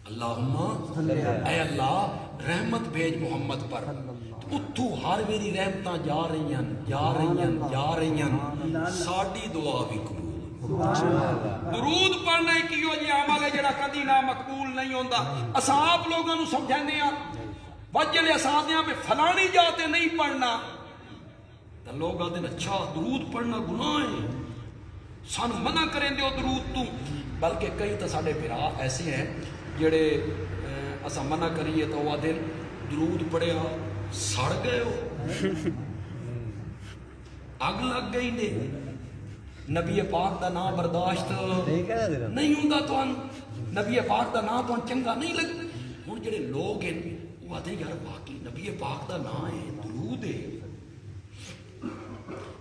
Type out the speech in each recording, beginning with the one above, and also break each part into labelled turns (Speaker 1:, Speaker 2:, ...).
Speaker 1: اللہم اے اللہ رحمت بھیج محمد پر. اتو ہر میری رحمتاں جا رہی ہیں ساڈی دعا بھی قبول. درود پڑھنا کیو جی عمل ہے جڑا کدی نہ مقبول نہیں ہوندا. اساں آپ لوگوں نوں سمجھانے ہاں وجلے اساں دیاں پہ فلانی جاتے نہیں پڑھنا تو لوگ آتے ہیں اچھا درود پڑھنا گناہ ہے سانو منع کریں دیو درود تو. بلکہ کئی تو ساڈے بھرا ایسے ہیں جڑے اسا منع کریے تو وہ دن درود پڑھیا سڑ گئے ہو اگ لگ گئی نے. نبی پاک دا نام برداشت نہیں ہوندا تو نبی پاک دا نام تو چنگا نہیں لگ. ہن جڑے لوگ ہیں وہ آتے یار باقی نبی پاک دا نام ہے درود ہے.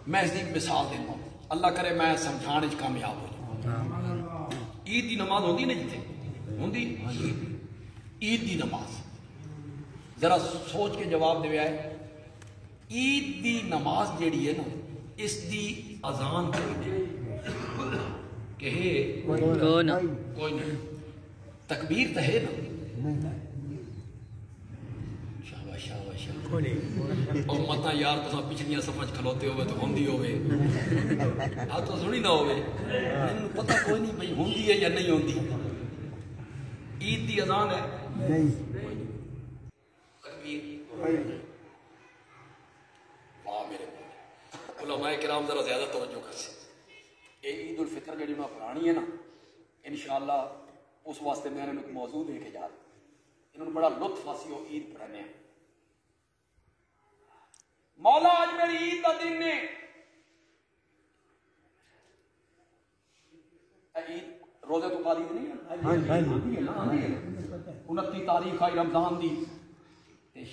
Speaker 1: میں اس کی مثال دینا ہوں اللہ کرے میں سمجھانے کامیاب ہو جاؤں. عید دی نماز ہوندی نا جتنے ہوندی عید دی نماز ذرا سوچ کے جواب دے آئے. عید دی نماز جیڑی ہے نا اس دی اذان کہ کوئی نہیں تکبیر تو ہے نا اور متا یار تو پچھلیاں سمجھ کھلوتے ہوئے تو ہوندی ہوئے آپ تو سنی نہ ہوئے پتہ کوئی نہیں بھئی ہوندی ہے یا نہیں ہوندی. عید دی اذان ہے تکبیر واہ میرے علماء کرام ذرا زیادہ توجہ کر سے. یہ عید الفطر جڑی انہوں پرانی ہے نا انشاءاللہ اس واسطے میں نے ایک موضوع دے کے جا رہا انہوں نے بڑا لطف حاصل ہو عید پڑھنے ہیں. مولا آج میری عید کا دن نے عید روزے تو قالی نہیں ہے 29 تاریخ آئی رمضان دی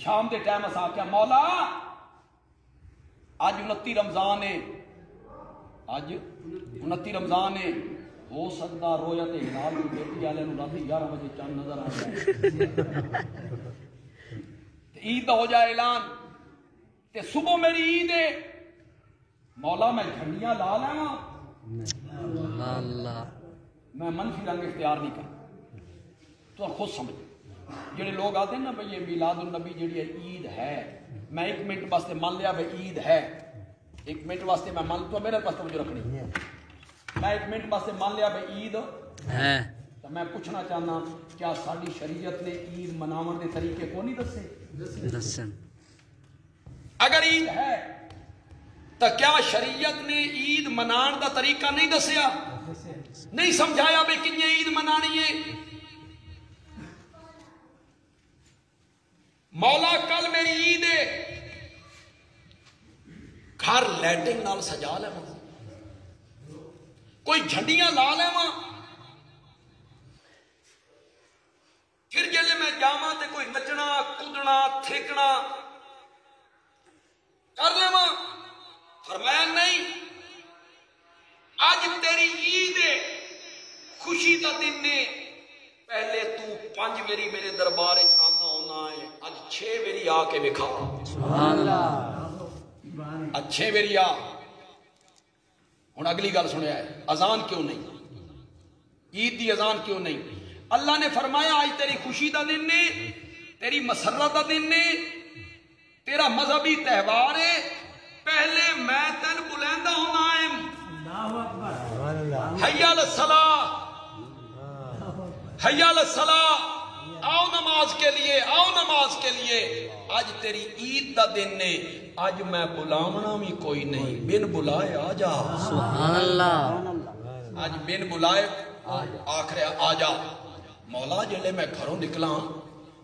Speaker 1: شام دے ٹائم اسا کیا مولا اج 29 رمضان ہے اج 29 رمضان ہے ہو سکتا رویا تے ہلال دی بیٹی والے نوں رات 11 بجے چاند نظر آ جائے عید دا ہو جائے اعلان تے صبح میری عید ہے مولا میں جھنڈیاں لا لیواں اللہ میں منفی رنگ اختیار نہیں کرتا. تو خود سمجھ جڑے لوگ آتے ہیں نا بھئی یہ میلاد النبی جڑی ہے عید ہے میں ایک منٹ واسطے مان لیا بھئی عید ہے ایک منٹ واسطے میں مان تو میرے پاس توجہ رکھنی میں ایک منٹ واسطے مان لیا بھئی عید ہے تو میں پوچھنا چاہنا کیا ساری شریعت نے عید مناون دے طریقے کو نہیں دسے. اگر عید ہے تو کیا شریعت نے عید منان دا طریقہ نہیں دسیا نہیں سمجھایا بھئی کنجے عید منانی ہے. مولا کل میری عید ہے گھر لائٹنگ نال سجا لے کوئی جھنڈیاں لا لے پھر جلے میں جاواں تے کوئی نچنا کودنا تھیکنا کر لے فرمایا نہیں آج تیری عید ہے خوشی کا دن نے پہلے تو 5 میری میرے دربار آنا ہونا ہے اج 6 میری آ کے بکھا سبحان اللہ اچھے میری آ. ہوں اگلی گل سنیا ہے اذان کیوں نہیں عید دی اذان کیوں نہیں. اللہ نے فرمایا آج تیری خوشی کا دن نے تیری مسرت کا دن نے تیرا مذہبی تہوار ہے پہلے میں تین بلیندا ہونا ہے حی علی الصلاۃ حی علی الصلاۃ آؤ نماز کے لیے آؤ نماز کے لیے. آج تیری عید دا دن نے آج میں بلاونا بھی کوئی نہیں بن بلائے آ جا سبحان اللہ آج بن بلائے آخر آ جا. مولا جلے میں گھروں نکلا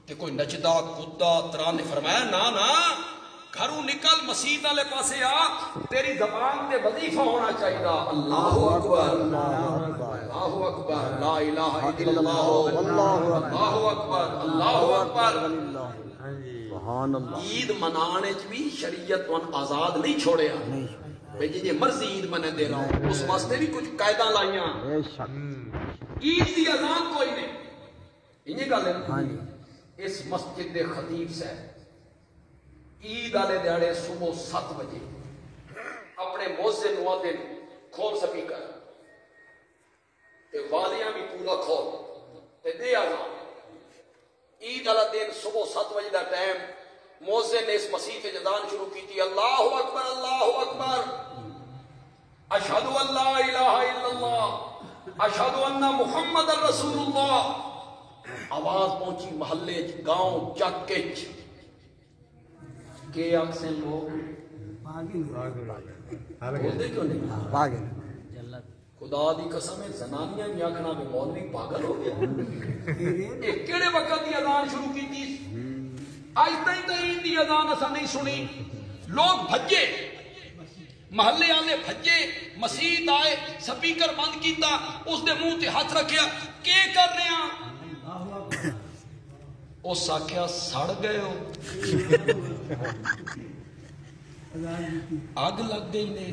Speaker 1: تے کوئی نچدا کدا ترانے فرمایا نا گھروں نکل مسجد والے پاسے آ تیری زبان تے وظیفہ ہونا چاہیے اللہ اکبر اللہ اکبر لا الہ الا اللہ اللہ اکبر اللہ اکبر سبحان اللہ. عید منانے چ بھی شریعت تو آزاد نہیں چھوڑیا بھئی جی مرضی عید منے دے رہا ہوں اس واسطے بھی کچھ قاعدہ لائیاں. عید دی اذان کوئی نہیں یہ گل ہے. اس مسجد دے خطیب سے عید والے دیہڑے صبح 7 بجے اپنے مؤذن مؤذن کھول سپیکر تے والیاں بھی پورا کھول تے دے اذان عید والا دن صبح 7 بجے کا ٹائم مؤذن نے اس مسیح کے جدان شروع کی تھی، اللہ اکبر اللہ اکبر، اشہد ان لا الہ الا اللہ اشہد ان محمد رسول اللہ۔ آواز پہنچی محلے گاؤں چک کے اکثر لوگ بولتے کیوں نہیں؟ خدا دی قسم ہے زنانیاں بھی آکھنا بھی مولوی پاگل ہو گیا، ایک کیڑے وقت دی اذان شروع کی تھی، آج تائیں دی اذان اسا نہیں سنی۔ لوگ بھجے، محلے والے بھجے، مسجد آئے، سپیکر بند کیتا، اس دے منہ تے ہاتھ رکھیا، کی کر رہے ہیں؟ اس آکھیا سڑ گئے ہو، آگ لگ گئی نے۔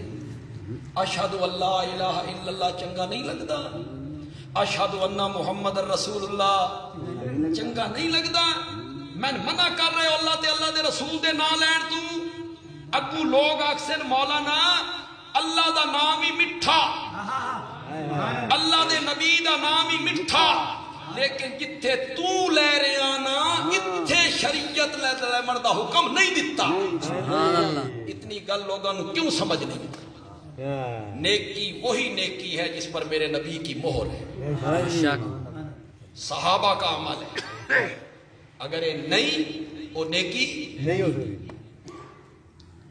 Speaker 1: اشہد ان لا الہ الا اللہ چنگا نہیں لگدا، اشہد ان محمد رسول اللہ چنگا نہیں لگدا؟ میں منع کر رہے ہو اللہ تے اللہ دے رسول دے نام لین تو۔ اگو لوگ اکثر مولانا اللہ دا نام ہی مٹھا، اللہ دے نبی دا نام ہی مٹھا، لیکن جتھے تو لے رہے آنا اتھے شریعت لے مردہ حکم نہیں دیتا۔ اتنی گل لوگوں نے کیوں سمجھ نہیں؟ نیکی وہی نیکی ہے جس پر میرے نبی کی مہر ہے، صحابہ کا عمل ہے، اگر یہ نہیں وہ نیکی نہیں ہو سکتی۔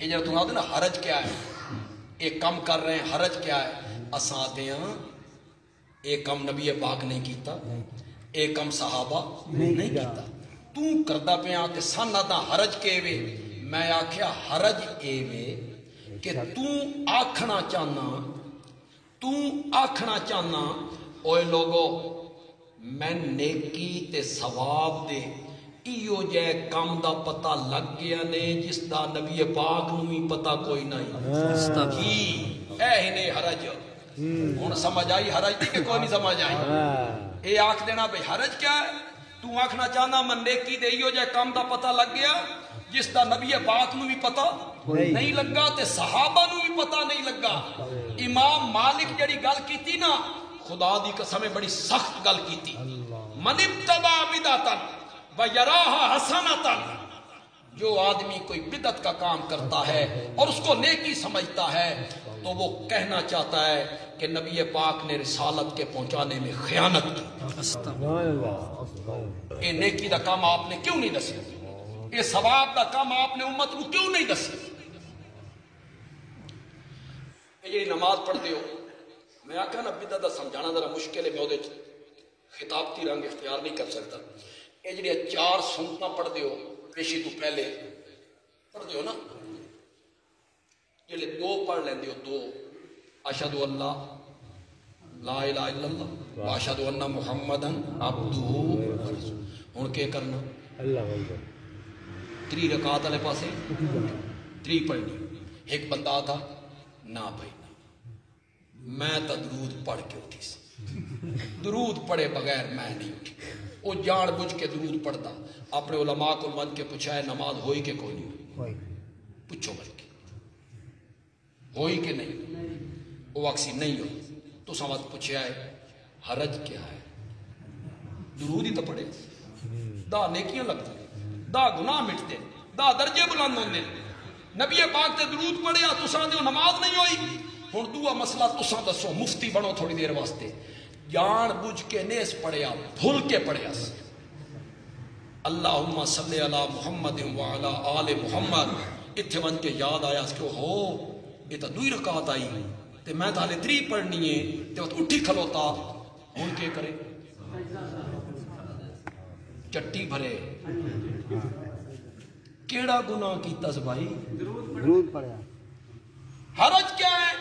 Speaker 1: یہ جب تم آتے نا حرج کیا ہے، ایک کم کر رہے ہیں حرج کیا ہے، اساں آتے ہیں ایک کم نبی پاک نہیں کیتا، ایک کم صحابہ نہیں کیتا، تو کردہ پہ آتے سن آتا حرج کے وے، میں آکھیا حرج اے وے کہ تو آکھنا چاہنا اوے لوگو میں نیکی تے ثواب دے ایو جے کام دا پتہ لگ گیا نے جس دا نبی پاک نو ہی پتہ کوئی نہیں کی اے ہنے حرج۔ ہن سمجھ آئی حرج دی کہ کوئی نہیں سمجھ آئی؟ اے آکھ دینا بھئی حرج کیا ہے؟ تو آکھنا چاہنا من نیکی دے ایو جے کام دا پتہ لگ گیا جس دا نبی پاک نو بھی پتہ نہیں لگا تے صحابہ نو بھی پتہ نہیں لگا۔ امام مالک جڑی گل کیتی نا خدا دی قسم بڑی سخت گل کیتی، من ابتدع بدعتا ویراہا حسنتا، جو آدمی کوئی بدعت کا کام کرتا ہے اور اس کو نیکی سمجھتا ہے تو وہ کہنا چاہتا ہے کہ نبی پاک نے رسالت کے پہنچانے میں خیانت کی۔ یہ نیکی دا کام آپ نے کیوں نہیں دسیا؟ یہ ثواب دا کام آپ نے امت کو کیوں نہیں دسیا؟ یہ نماز پڑھتے ہو، میں آکھا نا بدعت دا سمجھانا ذرا مشکل ہے، میں وہ خطابتی رنگ اختیار نہیں کر سکتا۔ یہ جڑی 4 سنتاں پڑھتے ہو پیشی تو پہلے پڑھتے ہو نا، جلے 2 پڑھ لیندے ہو، 2 اشہد اللہ لا الہ الا اللہ واشہد ان محمدن عبدہ ورسولہ۔ ہن کیا کرنا؟ اللہ اکبر 3 رکعت والے پاسے 3 پڑھنی۔ ایک بندہ تھا نہ بھائی میں تا درود پڑھ کے اٹھی سی، درود پڑھے بغیر میں نہیں اٹھی، وہ جان بجھ کے درود پڑھتا، اپنے علماء کو من کے پوچھا ہے نماز ہوئی کہ کوئی نہیں ہوئی؟ پوچھو بلکہ ہوئی کہ نہیں؟ وہ اکسی نہیں ہوئی تو سمجھ پوچھا ہے حرج کیا ہے؟ درود ہی تو پڑھے، دا نیکیاں لگتا، دا گناہ مٹتے، دا درجے بلند ہوندے۔ نبی پاک تے درود پڑھیا تساں دے نماز نہیں ہوئی۔ ہن دوسرا مسئلہ تساں دسو، مفتی بنو تھوڑی دیر واسطے، جان بوجھ کے نیس پڑھیا، بھول کے پڑھیا، اللہم صلی علی محمد وعلی آل محمد، اتھے ون کے یاد آیا کہ ہو یہ تو 2 رکعت آئی تے میں تھالے 3 پڑھنی ہے تے وقت اٹھی کھلوتا، ہن کے کرے؟ چٹی بھرے، کیڑا گناہ کیتا س بھائی؟ درود پڑھیا۔ حرج کیا ہے؟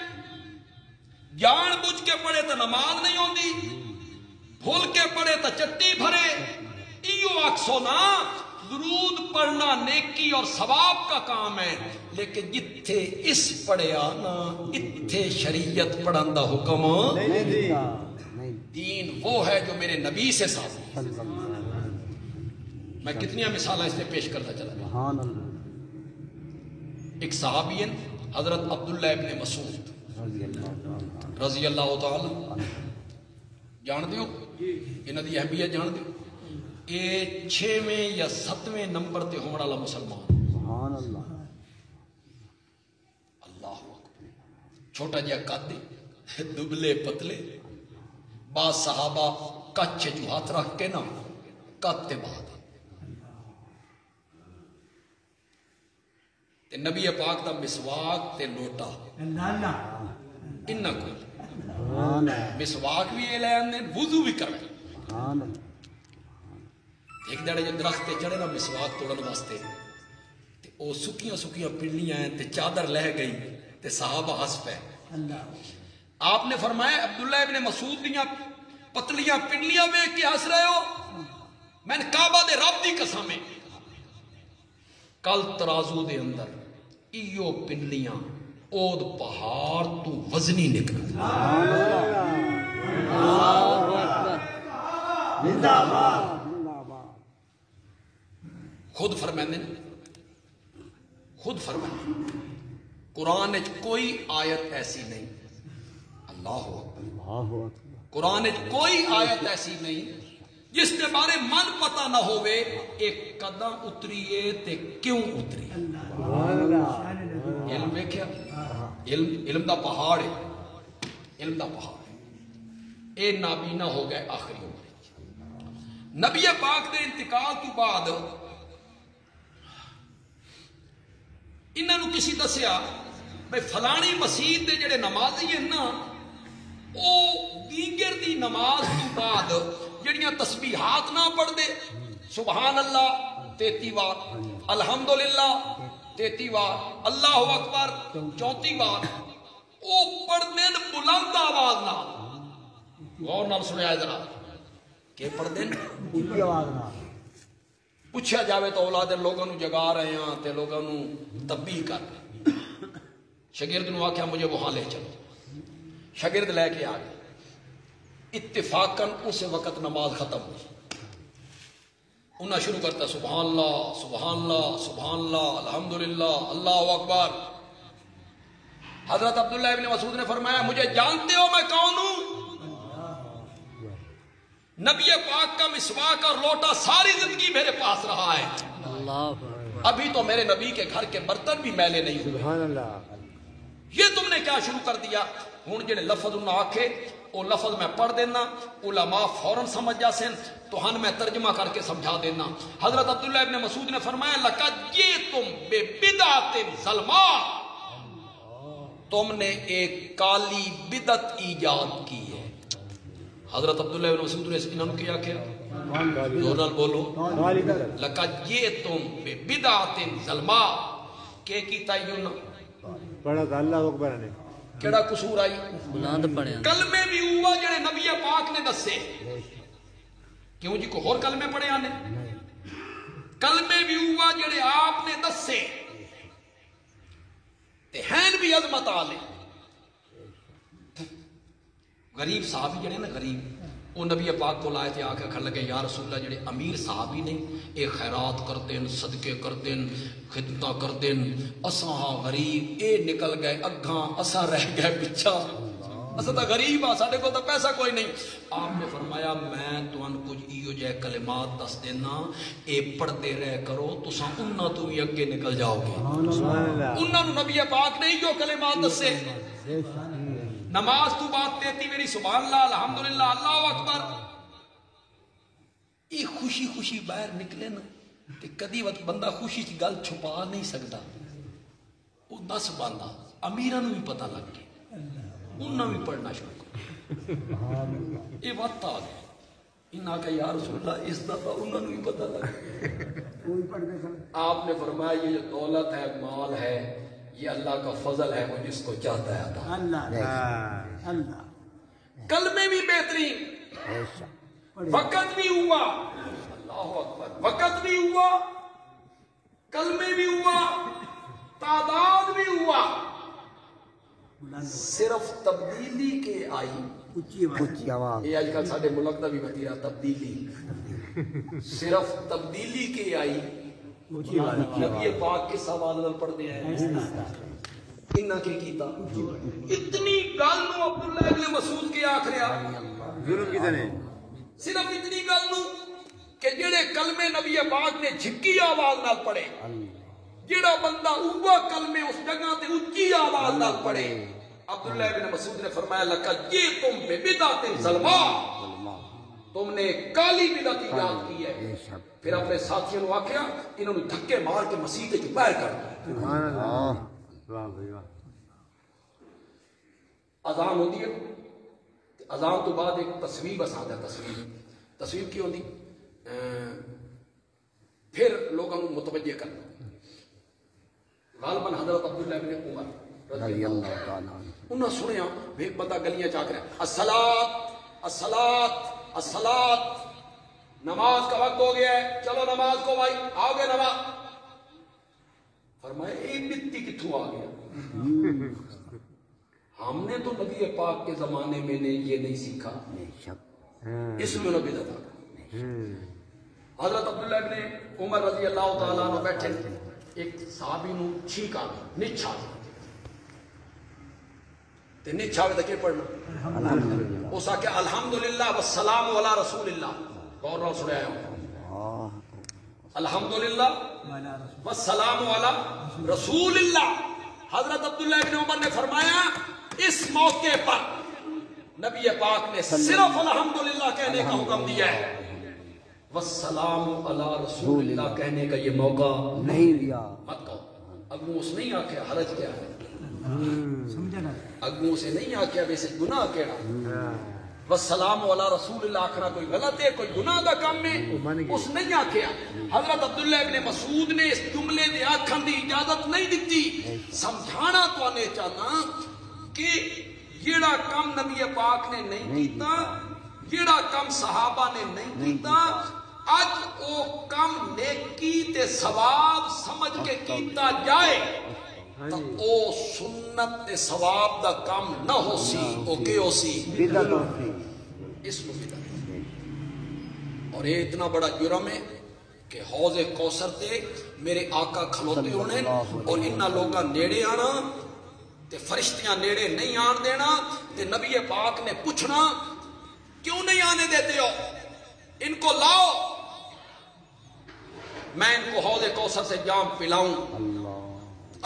Speaker 1: جان بوجھ کے پڑھے تو نماز نہیں ہوندی، بھول کے پڑھے تو چٹی بھرے۔ ایو اکسو نا درود پڑھنا نیکی اور ثواب کا کام ہے، لیکن جتھے اس پڑھیا نا اتھے شریعت پڑھن دا حکم نہیں۔ دین وہ ہے جو میرے نبی سے ثابت ہے۔ میں کتنی مثالیں اس سے پیش کرتا چلا گیا۔ ایک صحابی ہے حضرت عبداللہ ابن مسعود رضی اللہ تعالی، جان دیو انہاں دی اہمیت جان دیو۔ یہ 6ویں یا 7ویں نمبر تے ہونے والا مسلمان.
Speaker 2: سبحان اللہ.
Speaker 1: اللہ چھوٹا جہا قد دبلے پتلے بعض صحابہ کچھ جو ہاتھ رکھ کے نا قد تے بعد تے نبی پاک دا مسواک تے لوٹا انہاں کو مسواک بھی لے آندے وضو بھی کرے. ایک دڑے جو درخت تے چڑھے نا مسواک توڑن واسطے تے او سکیاں سکیاں پنڈلیاں ہیں تے چادر لہ گئی تے صحابہ ہس پے. آپ نے فرمایا عبداللہ ابن مسعود دیاں پتلیاں پنڈلیاں ویکھ کے ہس رہے ہو؟ میں نے کعبہ دے رب دی قسم ہے کل ترازو دے اندر ایو پنڈلیاں اود پہاڑ تو وزنی نکل. خود فرمائیں خود فرمائیں قرآن کوئی آیت ایسی نہیں. اللہ اکبر. قرآن کوئی آیت ایسی نہیں جس کے بارے من پتہ نہ ہوئے ایک قدم اتریے تے کیوں اتری. علم دیکھیا علم دا پہاڑ ہے. علم دا پہاڑ اے نابینا ہو گئے آخری عمر. نبی پاک دے انتقال تو بعد انہاں نو کسی دسیا بھئی فلانی مسجد دے جڑے نمازی ہیں نا او دیگر دی نماز تو بعد جڑیاں تسبیحات نہ پڑھ دے سبحان اللہ 33 بار الحمدللہ 33 بار اللہ اکبر 34 بار او پڑھ دین بلند آواز نہ. غور نال سنیا ذرا کہ پڑھ دین بلند آواز نہ. پوچھا جاوے تو اولاد لوگوں نو جگا رہے ہیں تے لوگوں نو تنبیہ کر رہے. شاگرد نو آکھیا مجھے وہاں لے چلو. شاگرد لے کے آ گئے. اتفاقاً اس وقت نماز ختم ہوئی. انہاں شروع کرتا سبحان اللہ سبحان اللہ سبحان اللہ الحمدللہ اللہ اکبر. حضرت عبداللہ ابن مسعود نے فرمایا مجھے جانتے ہو میں کون ہوں؟ نبی پاک کا مسواک اور لوٹا ساری زندگی میرے پاس رہا ہے. ابھی تو میرے نبی کے گھر کے برتن بھی میلے نہیں ہوئے. سبحان اللہ. یہ تم نے کیا شروع کر دیا؟ ہوں جڑے لفظ انہاں آکھے وہ لفظ میں پڑھ دینا علماء فوراً سمجھ جاسن تو ہن میں ترجمہ کر کے سمجھا دینا. حضرت عبداللہ ابن مسعود نے فرمایا لقد جئتم ببدعۃ ظلما. تم نے ایک کالی بدعت ایجاد کی ہے. حضرت عبداللہ ابن مسعود نے انہوں نے کیا کیا دونال بولو لقد جئتم ببدعۃ ظلما. کہ کیتا یوں
Speaker 2: پڑھا تھا اللہ اکبر نے
Speaker 1: کیڑا قصور آئی کلمے بھی ہوا جڑے نبی پاک نے دسے. کیوں جی کو اور کلمے پڑھے آنے کلمے بھی ہوا جڑے آپ نے دسے تے ہیں بھی عظمت آلے. غریب صحابی جڑے نا غریب وہ نبی پاک کو لائے تھے آ کے کھڑ لگے یا رسول اللہ جڑے امیر صحابی نہیں اے خیرات کرتے ہیں صدقے کرتے ہیں خدمتاں کرتے ہیں اساں ہاں غریب اے نکل گئے اگھاں اساں رہ گئے پچھا اساں تا غریب ہاں ساڈے کول تا پیسہ کوئی نہیں. آپ نے فرمایا میں تہن کچھ ایو جے کلمات دس دینا اے پڑھتے رہ کرو تساں انہاں تو بھی اگے نکل جاؤ گے. انہاں نو نبی پاک نے ایو کلمات دسے. نماز تو بات دیتی میری سبحان اللہ الحمدللہ اللہ اکبر. یہ خوشی خوشی باہر نکلے نا تے کدی وقت بندہ خوشی کی گل چھپا نہیں سکتا. وہ دس باندھا امیراں نو بھی پتہ لگ گیا انہاں بھی پڑھنا شروع کر. یہ وقت آ گیا انہاں کہ یا رسول اللہ اس دا تو انہاں نو بھی پتہ لگ. آپ نے فرمایا یہ جو دولت ہے مال ہے یہ اللہ کا فضل ہے وہ جس کو چاہتا ہے عطا. اللہ کلمے بھی بہترین وقت بھی ہوا اللہ اکبر وقت بھی ہوا کلمے بھی ہوا تعداد بھی ہوا. صرف تبدیلی کے آئی یہ آج کل سارے ملک کا بھی وتیرا تبدیلی صرف تبدیلی کے آئی. نبی پاک کے سوال پڑھتے ہیں انہاں کے کیتا اتنی گل نو عبداللہ ابن مسعود کے آکھریا ظلم کیتے نے صرف اتنی گل نو کہ جڑے کلمے نبی پاک نے جھکی آواز نال پڑھے، جیڑا بندہ اوہ کلمے اس جگہ تے اونچی آواز نال پڑھے، عبداللہ بن مسعود نے فرمایا لقد جئتم ببدعۃ ظلماء، تم نے کالی بدعت ایجاد کی ہے۔ پھر اپنے ساتھیوں نے آکھیا انہوں نے دھکے مار کے مسجد وچ باہر کر دیا۔
Speaker 2: سبحان اللہ، واہ بھائی واہ۔
Speaker 1: اذان ہوندی ہے، اذان تو بعد ایک تصویب بسا ہے، تصویب کی ہوندی پھر لوگوں کو متوجہ کرنا۔ غالباً حضرت عبداللہ بن عمر رضی اللہ تعالیٰ انہوں نے سنیا ایک بندہ گلیاں چاک رہا ہے، الصلاۃ الصلاۃ الصلاۃ، نماز کا وقت ہو گیا ہے، چلو نماز کو بھائی آؤ گے نماز۔ فرمایا ایک بتی کتھوں آ گیا؟ ہم نے تو نبی پاک کے زمانے میں نے یہ نہیں سیکھا، اس میں نبی دا تھا۔ حضرت عبداللہ ابن عمر رضی اللہ تعالیٰ عنہ بیٹھے، ایک صحابی نو چھینک آ گئی، نچھ آ گئی، تے نچھ آوے تو کیا پڑھنا؟ اس آ کے الحمدللہ والسلام علی رسول اللہ، غور نال سنیا ہو، الحمدللہ والسلام علی رسول اللہ۔ حضرت عبداللہ ابن عمر نے فرمایا اس موقع پر نبی پاک نے صرف الحمدللہ کہنے کا حکم دیا ہے، والسلام علی رسول اللہ کہنے کا یہ موقع نہیں دیا۔ مت کہو، اگوں اس نہیں آکھیا حرج کیا ہے، اگوں سے نہیں آکھیا ویسے گناہ کیڑا، والسلام علی رسول اللہ آکھنا کوئی غلط ہے، کوئی گناہ دا کام ہے، اس نہیں آکھیا۔ حضرت عبداللہ ابن مسعود نے اس جملے دے آکھن دی اجازت نہیں دیتی۔ سمجھانا تو آنے چاہنا کہ جیڑا کام نبی پاک نے نہیں کیتا، جیڑا کام صحابہ نے نہیں کیتا، اج او کام نیکی تے ثواب سمجھ کے کیتا جائے تو او سنت تے ثواب دا کام نہ ہو سی، او کے ہو سی؟ بدعت ہو سی، اس کو بدعت۔ اور یہ اتنا بڑا جرم ہے کہ حوض کوثر تے میرے آقا کھلوتے ہونے اور انہاں لوگاں نیڑے آنا تے فرشتیاں نیڑے نہیں آن دینا تے نبی پاک نے پوچھنا کیوں نہیں آنے دیتے ہو، ان کو لاؤ میں ان کو حوض کوثر سے جام پلاؤں۔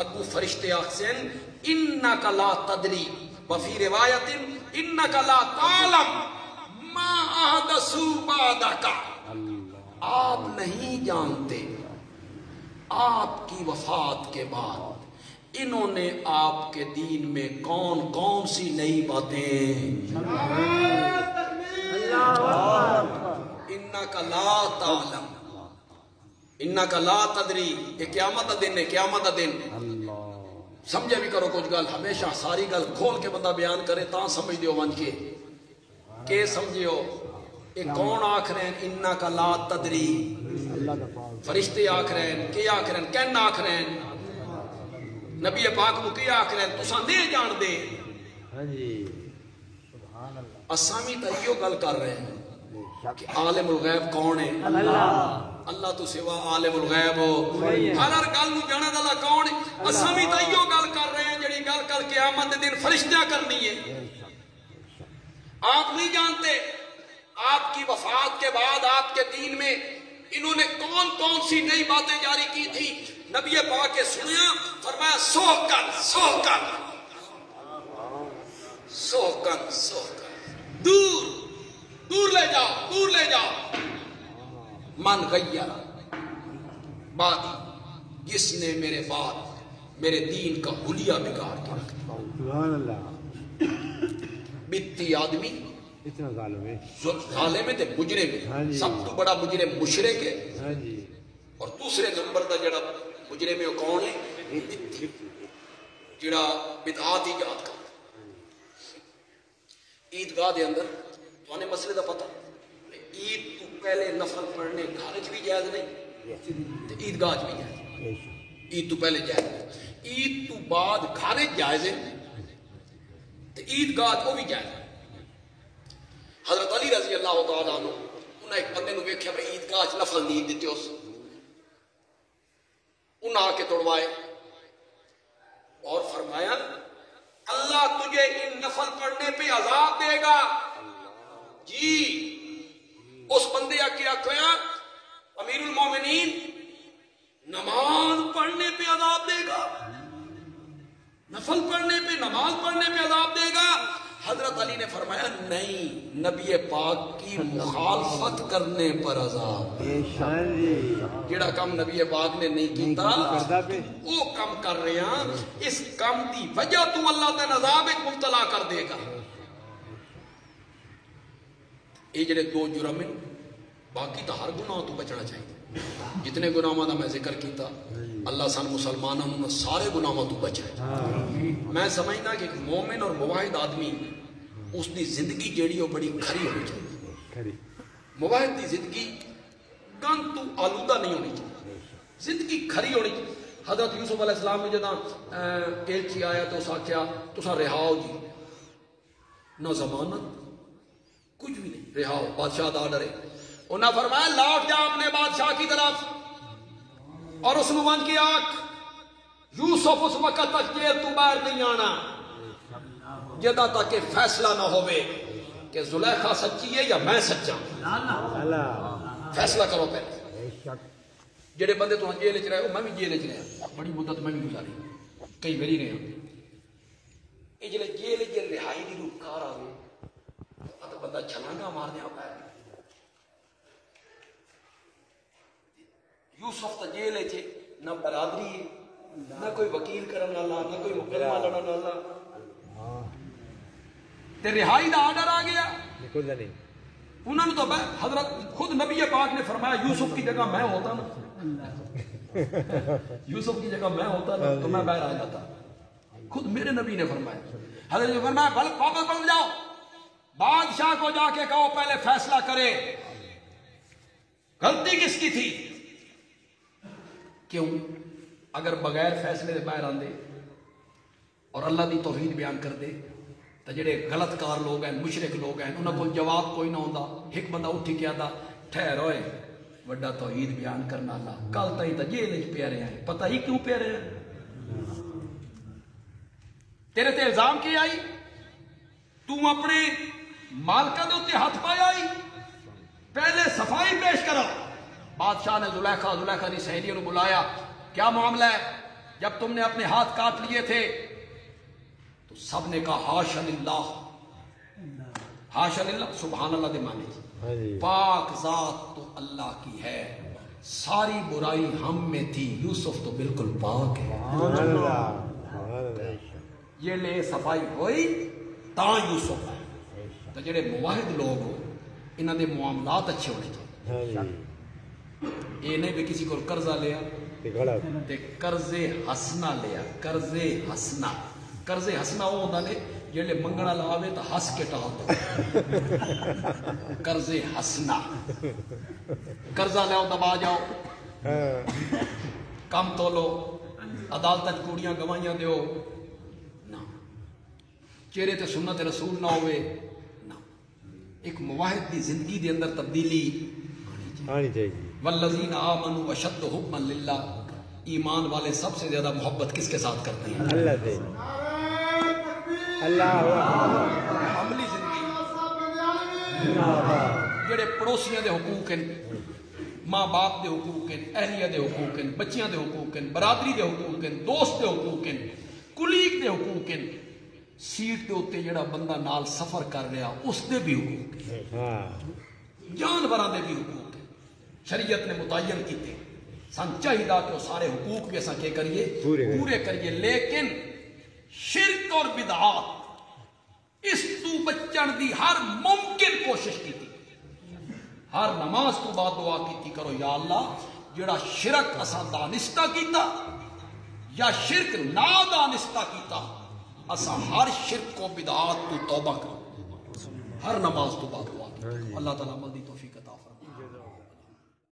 Speaker 1: اگو فرشتے آخسن انکا لا تدری، وفی روایت انکا لا تعلم ما احدثوا بعدک، آپ نہیں جانتے آپ کی وفات کے بعد انہوں نے آپ کے دین میں کون کون سی نئی باتیں۔ انکا لا تعلم، انکا لا تدری، یہ قیامت دن ہے، قیامت دن سمجھے بھی کرو کچھ گل، ہمیشہ ساری گل کھول کے بندہ بیان کرے تاں سمجھ دیو ون کے کہ سمجھیو یہ کون آکھ رہے ہیں انکا لا تدری، فرشتے آکھ رہے ہیں، کہ آکھ رہے ہیں، کہنا آکھ رہے ہیں، نبی پاک کو کیا آکھ رہے ہیں، تساں نہیں جان دے۔ اسامی تا یہ گل کر رہے ہیں کہ عالم الغیب کون ہے؟ اللہ تو سوا عالم الغیب ہو، ہر گل نو جانا والا کون ہے؟ اسامی تا یہ گل کر رہے ہیں جڑی گل کر قیامت دن فرشتہ کرنی ہے۔ آپ نہیں جانتے آپ کی وفات کے بعد آپ کے دین میں انہوں نے کون کون سی نئی باتیں جاری کی تھی۔ نبی پاک کے سنیا، فرمایا سوکن سوکن سوکن سوکن، دور دور لے جاؤ، دور لے جاؤ۔ من غیر بعد، جس نے میرے بعد میرے دین کا حلیہ بگاڑ کے رکھ دیا۔
Speaker 2: سبحان اللہ،
Speaker 1: بتی آدمی
Speaker 2: اتنا ظالم ہے،
Speaker 1: ظالم ہے تے مجرم ہے، سب تو بڑا مجرم مشرک ہے، اور دوسرے نمبر دا جڑا مجرم ہے وہ کون ہے؟ جڑا بدعات ایجاد کرتا۔ عیدگاہ دے اندر تو مسئلے دا پتہ، عید تو پہلے نفل پڑھنے گھر بھی جائز نہیں تے عیدگاہ بھی جائز، عید تو پہلے جائز، عید تو بعد گھر جائز ہے تے عیدگاہ وہ بھی جائز۔ حضرت علی رضی اللہ تعالیٰ عنہ انہیں ایک بندے نو ویکھیا بھئی عیدگاہ نفل نہیں دیتے اس، انہیں آ کے توڑوائے اور فرمایا اللہ تجھے ان نفل پڑھنے پہ عذاب دے گا۔ جی اس بندے آ کے آکھیا امیر المؤمنین نماز پڑھنے پہ عذاب دے گا، نفل پڑھنے پہ، نماز پڑھنے پہ عذاب دے گا؟ حضرت علی نے فرمایا نہیں، نبی پاک کی مخالفت کرنے پر عذاب، جڑا کم نبی پاک نے نہیں کیتا وہ کم کر رہے ہیں، اس کم دی وجہ تو اللہ تعالی عذاب ایک مبتلا کر دے گا۔ یہ جڑے دو جرم ہیں، باقی تو ہر گناہ تو بچنا چاہیے، جتنے گناہاں دا میں ذکر کیتا اللہ سان مسلمانوں نے سارے گناہاں تو بچائے۔ میں سمجھنا کہ ایک مومن اور موحد آدمی اس دی زندگی جیڑی وہ بڑی کھری ہونی چاہیے، موحد دی زندگی گند تو آلودہ نہیں ہونی چاہیے، زندگی کھری ہونی چاہیے۔ حضرت یوسف علیہ السلام نے جداں ایلچی آیا تو اس آکھیا تساں رہاؤ جی، نہ ضمانت کچھ بھی نہیں، رہاؤ، بادشاہ دا آرڈر ہے۔ انہاں فرمایا لوٹ جا اپنے بادشاہ کی طرف اور اس نوان کی آنکھ، یوسف اس وقت تک جیل تو باہر نہیں آنا جدہ تک کہ فیصلہ نہ ہوئے کہ زلیخا سچی ہے یا میں سچا، فیصلہ کرو پہلے۔ جڑے بندے تو جیل چ رہے ہو، میں بھی جیل چ رہا، بڑی مدت میں بھی گزاری، کئی بری رہے ہوں، یہ جلے جیل جیل رہائی دی روح کار آگے تو بندہ چھلانگا مار دیا پہ۔ یوسف تا جیل ہے نہ برادری ہے، نہ کوئی وکیل کرن اللہ، نہ کوئی مقدمہ لڑن اللہ، تے رہائی دا آرڈر آ گیا۔ انہوں نے تو حضرت خود نبی پاک نے فرمایا یوسف کی جگہ میں ہوتا نا، یوسف کی جگہ میں ہوتا نا تو میں باہر آ جاتا، خود میرے نبی نے فرمایا۔ حضرت نے فرمایا واپس پلٹ جاؤ، بادشاہ کو جا کے کہو پہلے فیصلہ کرے غلطی کس کی تھی، کیوں اگر بغیر فیصلے دے باہر آندے اور اللہ دی توحید بیان کر دے تو جڑے غلط کار لوگ ہیں، مشرک لوگ ہیں، انہوں کو جواب کوئی نہ ہوندا۔ ایک بندہ اٹھی کیا تھا ٹھہر ہوئے وڈا توحید بیان کرنا اللہ، کل تھی تو جیل وچ پیا رہے ہیں، پتہ ہی کیوں پیا رہے ہیں؟ تیرے تے الزام کی آئی، تو اپنے مالکہ دے اتے ہاتھ پایا آئی، پہلے صفائی پیش کرو۔ بادشاہ نے زلیخا دی سہیلیوں نے بلایا، کیا معاملہ ہے؟ جب تم نے اپنے ہاتھ کاٹ لیے تھے تو سب نے کہا حاشا للہ، حاشا للہ، سبحان اللہ دے معنی پاک ذات تو اللہ کی ہے، ساری برائی ہم میں تھی، یوسف تو بالکل پاک ہے۔ یہ لے صفائی ہوئی تاں یوسف ہے۔ تو جڑے موحد لوگ ہو انہاں دے معاملات اچھے ہونے چاہیے، یہ نہیں بھی کسی کو قرضہ لیا تے قرضے ہسنا لیا، قرضے ہسنا، قرضے ہسنا وہ ہوتا نے جیلے منگنا لاوے تو ہس کے ٹال دو، قرضے ہسنا، قرضہ لیاؤ دبا جاؤ، کم تولو، عدالت کوڑیاں گوائیاں دیو نا، چہرے تے سنت رسول نہ ہوئے نا، ایک موحد دی زندگی دے اندر تبدیلی آنی چاہیے۔ والذین آمنوا اشد حبا للہ، ایمان والے سب سے زیادہ محبت کس کے ساتھ کرتے ہیں؟ اللہ سے، اللہ عملی زندگی، جڑے پڑوسیاں دے حقوق ہیں، ماں باپ دے حقوق ہیں، اہلیہ دے حقوق ہیں، بچیاں دے حقوق ہیں، برادری دے حقوق ہیں، دوست دے حقوق ہیں، کلیگ دے حقوق ہیں، سیٹ دے ہوتے جڑا بندہ نال سفر کر رہا اس دے بھی حقوق ہیں، جانوراں دے بھی حقوق ہیں، شریعت نے متعین کیتے، سن چاہیے کہ وہ سارے حقوق بھی اساں کے کریے پورے کریے، لیکن شرک اور بدعات اس تو بچن دی ہر ممکن کوشش کی تھی، ہر نماز تو بعد دعا کی کرو یا اللہ جڑا شرک اساں دانستہ کیتا یا شرک نادانستہ کیتا، اساں ہر شرک کو بدعات تو توبہ کرو، ہر نماز تو بعد دعا کی، اللہ تعالیٰ عمل دی توفیق عطا فرمائے۔